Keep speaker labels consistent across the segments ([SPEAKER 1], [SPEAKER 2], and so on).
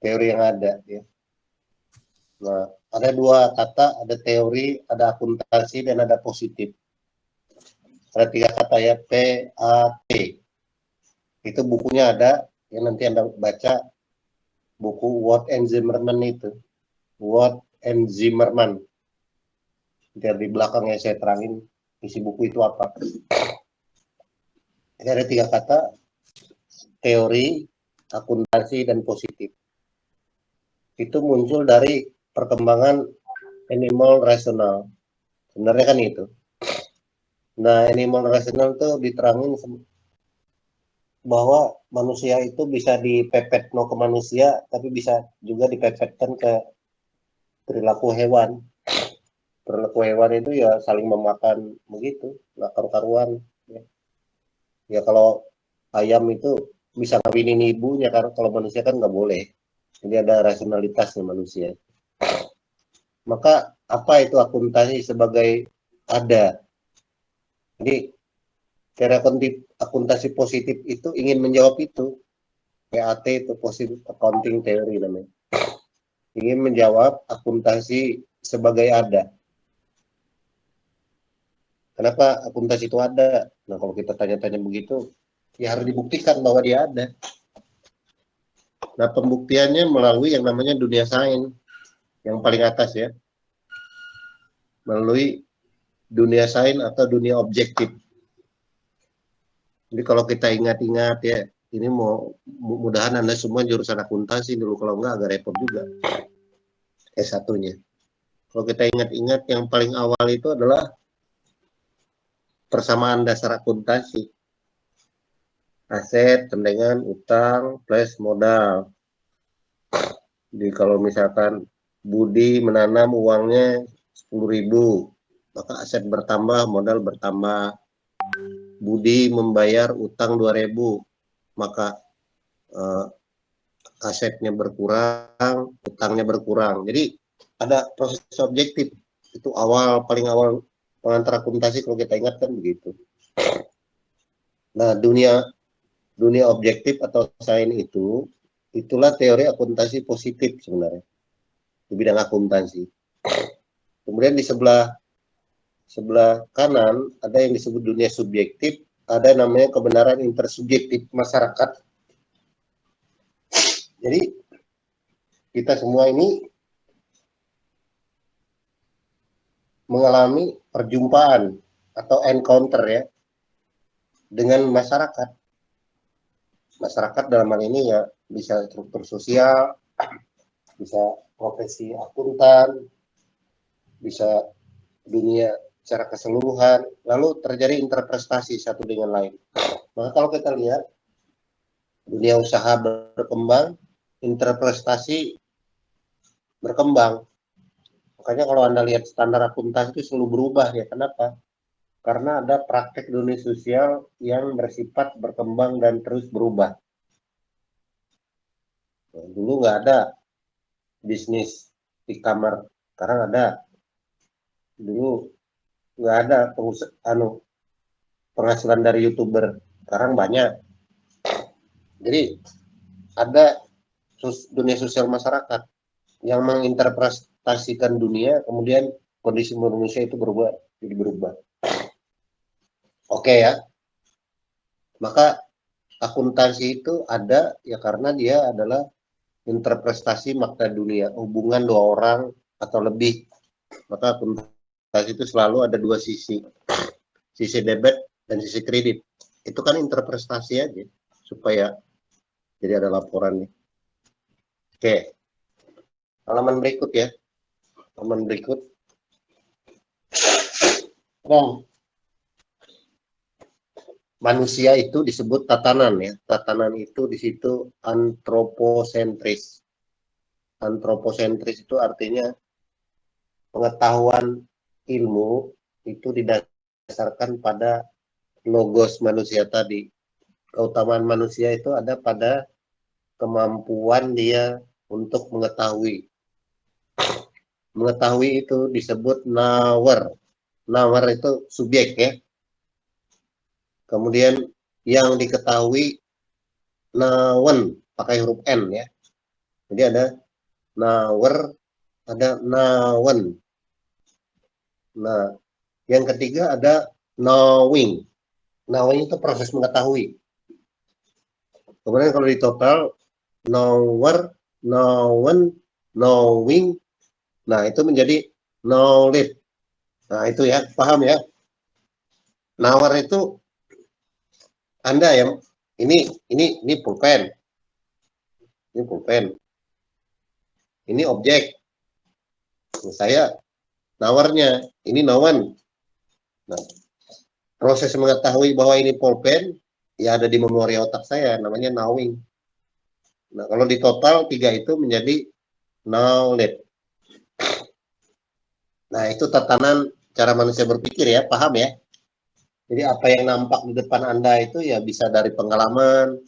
[SPEAKER 1] teori yang ada ya. Nah, ada dua kata, ada teori, ada akuntansi, dan ada positif. Ada tiga kata ya, PAT. Itu bukunya ada, yang nanti Anda baca buku Watt and Zimmerman itu. Watt and Zimmerman. Di belakangnya saya terangin isi buku itu apa. Jadi ada tiga kata, teori, akuntansi, dan positif. Itu muncul dari perkembangan animal rational. Sebenarnya kan itu. Nah, animal rational itu diterangin bahwa manusia itu bisa dipepet ke manusia, tapi bisa juga dipepetkan ke perilaku hewan. Perilaku hewan itu ya saling memakan begitu, nggak karu-karuan. Ya kalau ayam itu bisa ngawinin ibunya, karena kalau manusia kan nggak boleh. Jadi ada rasionalitasnya manusia. Maka apa itu akuntansi sebagai ada? Jadi cara akuntansi positif itu ingin menjawab itu. PAT itu positive accounting theory namanya. Ingin menjawab akuntansi sebagai ada. Kenapa akuntansi itu ada? Nah, kalau kita tanya-tanya begitu, ya harus dibuktikan bahwa dia ada. Nah, pembuktiannya melalui yang namanya dunia sains, yang paling atas ya. Melalui dunia sains atau dunia objektif. Jadi kalau kita ingat-ingat ya, ini mudahan Anda semua jurusan akuntansi dulu, kalau enggak agak repot juga. S1-nya. Kalau kita ingat-ingat yang paling awal itu adalah persamaan dasar akuntansi. Aset, tendengan, utang, plus modal. Jadi kalau misalkan Budi menanam uangnya 10.000, maka aset bertambah, modal bertambah. Budi membayar utang 2.000, maka asetnya berkurang, utangnya berkurang. Jadi ada proses objektif. Itu paling awal pengantar akuntansi kalau kita ingat kan begitu. Nah, dunia objektif atau sains itu, itulah teori akuntansi positif sebenarnya di bidang akuntansi. Kemudian di sebelah kanan ada yang disebut dunia subjektif, ada namanya kebenaran intersubjektif masyarakat. Jadi kita semua ini mengalami perjumpaan atau encounter ya dengan masyarakat. Masyarakat dalam hal ini ya bisa struktur sosial, bisa profesi akuntan, bisa dunia secara keseluruhan, lalu terjadi interpretasi satu dengan lain. Maka kalau kita lihat dunia usaha berkembang, interpretasi berkembang. Makanya kalau Anda lihat standar akuntansi itu selalu berubah ya. Kenapa? Karena ada praktek dunia sosial yang bersifat berkembang dan terus berubah. Nah, dulu nggak ada bisnis di kamar, sekarang ada. Dulu nggak ada penghasilan dari YouTuber, sekarang banyak. Jadi ada dunia sosial masyarakat yang menginterpretasikan dunia, kemudian kondisi manusia itu jadi berubah. Oke ya, maka akuntansi itu ada ya karena dia adalah interpretasi makna dunia, hubungan dua orang atau lebih. Maka akuntansi itu selalu ada dua sisi debit dan sisi kredit. Itu kan interpretasi aja supaya jadi ada laporannya. Oke, halaman berikut ya. Halaman berikut. Nah, manusia itu disebut tatanan ya. Tatanan itu di situ antroposentris. Antroposentris itu artinya pengetahuan ilmu itu didasarkan pada logos manusia tadi. Keutamaan manusia itu ada pada kemampuan dia untuk mengetahui. Mengetahui itu disebut knower. Knower itu subjek ya. Kemudian yang diketahui known pakai huruf N ya. Jadi ada knower, ada known. Nah, yang ketiga ada knowing. Knowing itu proses mengetahui. Kemudian kalau di total, knower, known, knowing, nah itu menjadi knowledge. Nah itu ya, paham ya. Knower itu Anda yang ini pulpen. Ini pulpen. Ini objek. Saya nawarnya, ini known. Nah, proses mengetahui bahwa ini pulpen ya ada di memori otak saya, namanya knowing. Nah, kalau di total 3 itu menjadi knowledge. Nah, itu tatanan cara manusia berpikir ya, paham ya? Jadi apa yang nampak di depan Anda itu ya bisa dari pengalaman,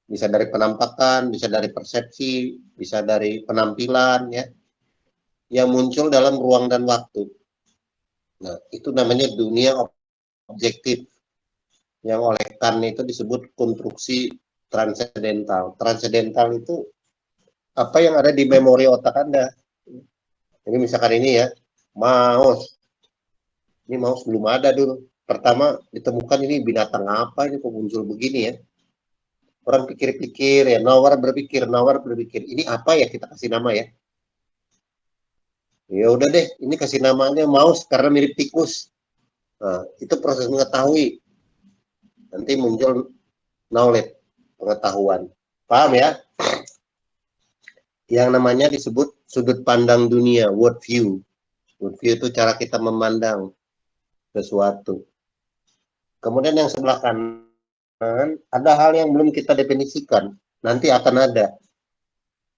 [SPEAKER 1] bisa dari penampakan, bisa dari persepsi, bisa dari penampilan ya, yang muncul dalam ruang dan waktu. Nah, itu namanya dunia objektif yang oleh Kant itu disebut konstruksi transendental. Transendental itu apa yang ada di memori otak Anda. Jadi misalkan ini ya, mouse. Ini mouse belum ada dulu. Pertama ditemukan ini binatang apa ini kok muncul begini ya. Orang pikir-pikir ya, nawar berpikir, ini apa ya kita kasih nama ya. Ya udah deh, ini kasih namanya mouse karena mirip tikus. Nah, itu proses mengetahui. Nanti muncul knowledge, pengetahuan. Paham ya? Yang namanya disebut sudut pandang dunia, world view. World view itu cara kita memandang sesuatu. Kemudian yang sebelah kanan, ada hal yang belum kita definisikan. Nanti akan ada.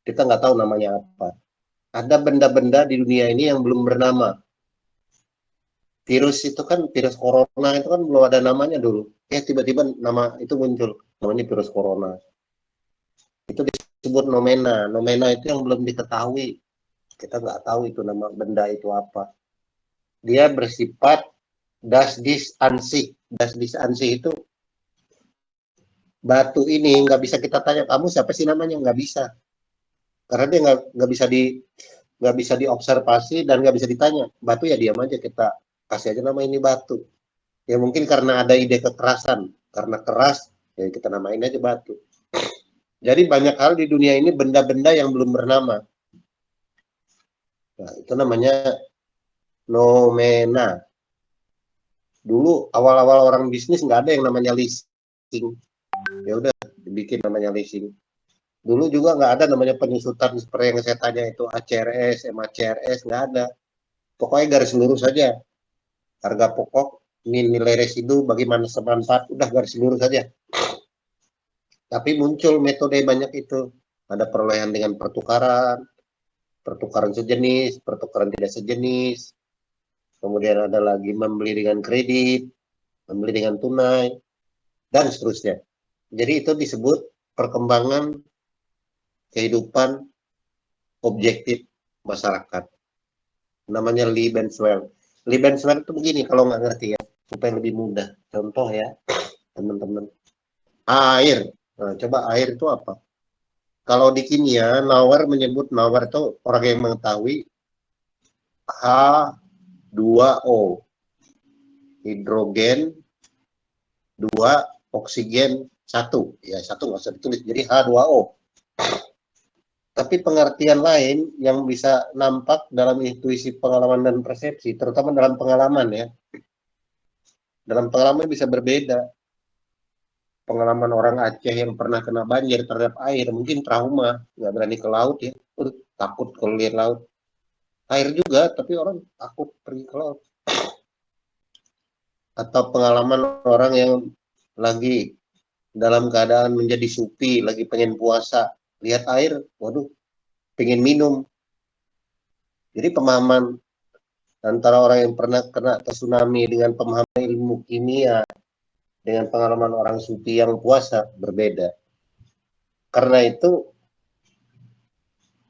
[SPEAKER 1] Kita nggak tahu namanya apa. Ada benda-benda di dunia ini yang belum bernama. Virus itu kan, virus corona itu kan belum ada namanya dulu. Tiba-tiba nama itu muncul. Namanya virus corona. Itu disebut nomena. Nomena itu yang belum diketahui. Kita nggak tahu itu nama benda itu apa. Dia bersifat das dis ansi. Das dis ansi itu batu ini nggak bisa kita tanya kamu siapa sih namanya, nggak bisa. Karena dia nggak bisa diobservasi dan nggak bisa ditanya. Batu ya diam aja, kita kasih aja nama ini batu. Ya mungkin karena ada ide kekerasan, karena keras ya kita namain aja batu. Jadi banyak hal di dunia ini benda-benda yang belum bernama. Nah, itu namanya nomena. Dulu awal-awal orang bisnis nggak ada yang namanya leasing. Ya udah dibikin namanya leasing. Dulu juga nggak ada namanya penyusutan seperti yang saya tanya itu ACRS, MACRS, nggak ada. Pokoknya garis lurus saja. Harga pokok, nilai residu, bagaimana semanfaat, udah garis lurus saja. Tapi muncul metode banyak itu. Ada perolehan dengan pertukaran, pertukaran sejenis, pertukaran tidak sejenis. Kemudian ada lagi membeli dengan kredit, membeli dengan tunai, dan seterusnya. Jadi itu disebut perkembangan kehidupan objektif masyarakat. Namanya Lebenswelt. Lebenswelt itu begini kalau nggak ngerti ya, supaya lebih mudah. Contoh ya, teman-teman. Air. Nah, coba air itu apa? Kalau di kimia, Nauer menyebut Nauer itu orang yang mengetahui H2O. Hidrogen 2, oksigen 1. Ya, 1 nggak usah ditulis. Jadi H2O. Tapi pengertian lain yang bisa nampak dalam intuisi pengalaman dan persepsi, terutama dalam pengalaman ya. Dalam pengalaman bisa berbeda. Pengalaman orang Aceh yang pernah kena banjir terhadap air, mungkin trauma, nggak berani ke laut ya. Takut kalau lihat laut. Air juga, tapi orang takut pergi ke laut. Atau pengalaman orang yang lagi dalam keadaan menjadi supi, lagi pengen puasa, lihat air, waduh, pengen minum. Jadi pemahaman antara orang yang pernah kena tsunami dengan pemahaman ilmu kimia dengan pengalaman orang sufi yang puasa berbeda. Karena itu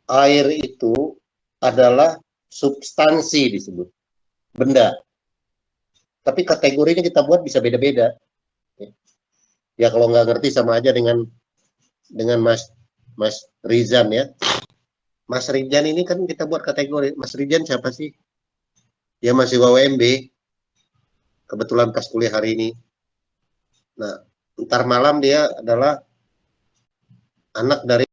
[SPEAKER 1] air itu adalah substansi disebut, benda. Tapi kategorinya kita buat bisa beda-beda. Ya kalau nggak ngerti sama aja dengan Mas Rizan ya. Mas Rizan ini kan kita buat kategori. Mas Rizan siapa sih? Dia masih WMB. Kebetulan pas kuliah hari ini. Nah, ntar malam dia adalah anak dari